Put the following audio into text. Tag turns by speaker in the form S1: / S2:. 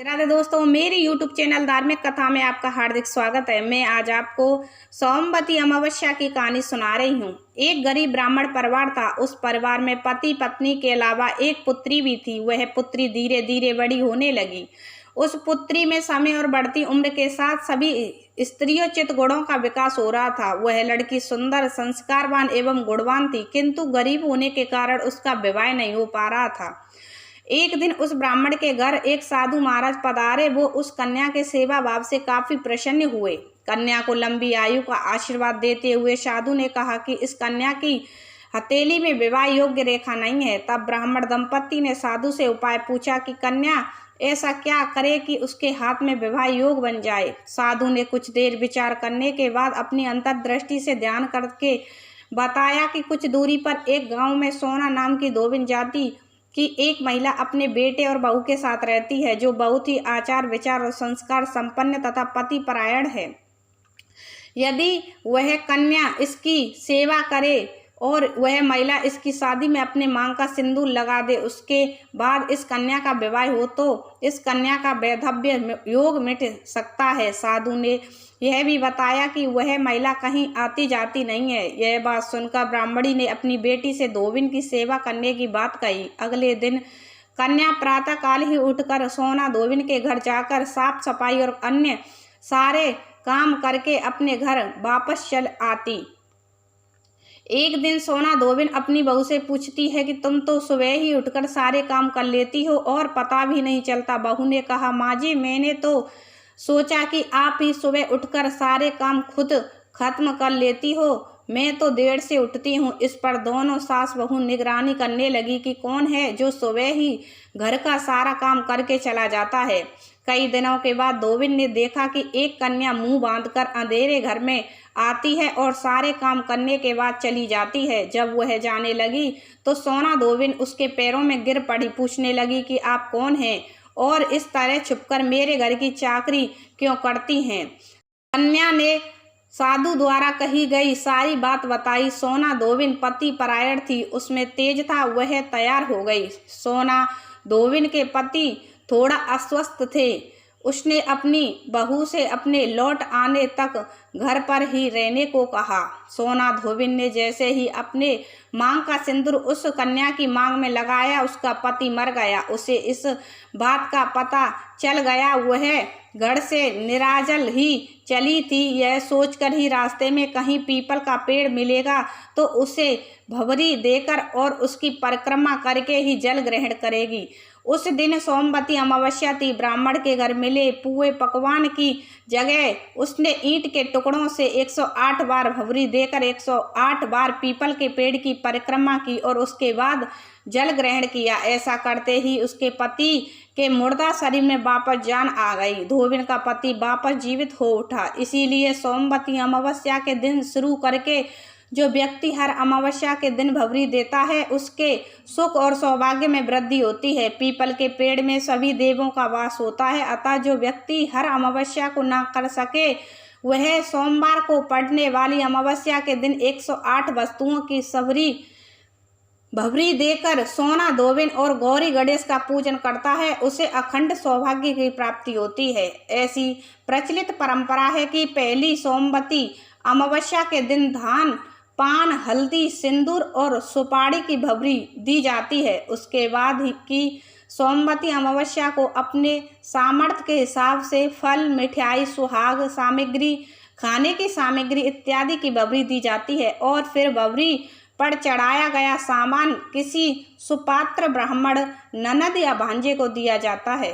S1: राधे दोस्तों, मेरी YouTube channel धार्मिक कथा में आपका हार्दिक स्वागत है। मैं आज आपको सोमवती अमावस्या की कहानी सुना रही हूँ। एक गरीब ब्राह्मण परिवार था। उस परिवार में पति पत्नी के अलावा एक पुत्री भी थी। वह पुत्री धीरे धीरे बड़ी होने लगी। उस पुत्री में समय और बढ़ती उम्र के साथ सभी स्त्रियोचित गुणों का विकास हो रहा था। वह लड़की सुंदर, संस्कारवान एवं गुणवान थी, किंतु गरीब होने के कारण उसका विवाह नहीं हो पा रहा था। एक दिन उस ब्राह्मण के घर एक साधु महाराज पधारे। वो उस कन्या के सेवा भाव से काफी प्रसन्न हुए। कन्या को लंबी आयु का आशीर्वाद देते हुए साधु ने कहा कि इस कन्या की हथेली में विवाह योग्य रेखा नहीं है। तब ब्राह्मण दंपति ने साधु से उपाय पूछा कि कन्या ऐसा क्या करे कि उसके हाथ में विवाह योग बन जाए। साधु ने कुछ देर विचार करने के बाद अपनी अंतर्दृष्टि से ध्यान करके बताया कि कुछ दूरी पर एक गांव में सोना नाम की धोबिन जाति कि एक महिला अपने बेटे और बहू के साथ रहती है, जो बहुत ही आचार विचार और संस्कार संपन्न तथा पति परायण है। यदि वह कन्या इसकी सेवा करे और वह महिला इसकी शादी में अपने मांग का सिंदूर लगा दे, उसके बाद इस कन्या का विवाह हो तो इस कन्या का वैधव्य योग मिट सकता है। साधु ने यह भी बताया कि वह महिला कहीं आती जाती नहीं है। यह बात सुनकर ब्राह्मणी ने अपनी बेटी से धोबिन की सेवा करने की बात कही। अगले दिन कन्या प्रातः काल ही उठकर सोना धोबिन के घर जाकर साफ सफाई और अन्य सारे काम करके अपने घर वापस चल आती। एक दिन सोना धोबिन अपनी बहू से पूछती है कि तुम तो सुबह ही उठकर सारे काम कर लेती हो और पता भी नहीं चलता। बहू ने कहा, माँ जी, मैंने तो सोचा कि आप ही सुबह उठकर सारे काम खुद खत्म कर लेती हो। मैं तो देर से उठती हूँ। इस पर दोनों सास बहू निगरानी करने लगी कि कौन है जो सुबह ही घर का सारा काम करके चला जाता है। कई दिनों के बाद धोबिन ने देखा कि एक कन्या मुंह बांधकर अंधेरे घर में आती है और सारे काम करने के बाद चली जाती है। जब वह जाने लगी तो सोना धोबिन उसके पैरों में गिर पड़ी। पूछने लगी कि आप कौन हैं और इस तरह छुपकर मेरे घर की चाकरी क्यों करती हैं। कन्या ने साधु द्वारा कही गई सारी बात बताई। सोना धोबिन पति परायण थी, उसमें तेज था, वह तैयार हो गई। सोना धोबिन के पति थोड़ा अस्वस्थ थे। उसने अपनी बहू से अपने लौट आने तक घर पर ही रहने को कहा। सोना धोबिन ने जैसे ही अपने मांग का सिंदूर उस कन्या की मांग में लगाया, उसका पति मर गया। उसे इस बात का पता चल गया। वह घर से निराजल ही चली थी। यह सोचकर ही रास्ते में कहीं पीपल का पेड़ मिलेगा तो उसे भवरी देकर और उसकी परिक्रमा करके ही जल ग्रहण करेगी। उस दिन सोमवती अमावस्या थी। ब्राह्मण के घर मिले पुए पकवान की जगह उसने ईंट के टुकड़ों से 108 बार भवरी देकर 108 बार पीपल के पेड़ की परिक्रमा की और उसके बाद जल ग्रहण किया। ऐसा करते ही उसके पति के मुर्दा शरीर में वापस जान आ गई। धोबिन का पति वापस जीवित हो उठा। इसीलिए सोमवती अमावस्या के दिन शुरू करके जो व्यक्ति हर अमावस्या के दिन भवरी देता है, उसके सुख और सौभाग्य में वृद्धि होती है। पीपल के पेड़ में सभी देवों का वास होता है, अतः जो व्यक्ति हर अमावस्या को न कर सके, वह सोमवार को पड़ने वाली अमावस्या के दिन 108 वस्तुओं की भवरी देकर सोना धोबिन और गौरी गणेश का पूजन करता है, उसे अखंड सौभाग्य की प्राप्ति होती है। ऐसी प्रचलित परंपरा है कि पहली सोमवती अमावस्या के दिन धान, पान, हल्दी, सिंदूर और सुपारी की भवरी दी जाती है। उसके बाद की सोमवती अमावस्या को अपने सामर्थ्य के हिसाब से फल, मिठाई, सुहाग सामग्री, खाने की सामग्री इत्यादि की भवरी दी जाती है और फिर भवरी पर चढ़ाया गया सामान किसी सुपात्र ब्राह्मण, ननद या भांजे को दिया जाता है।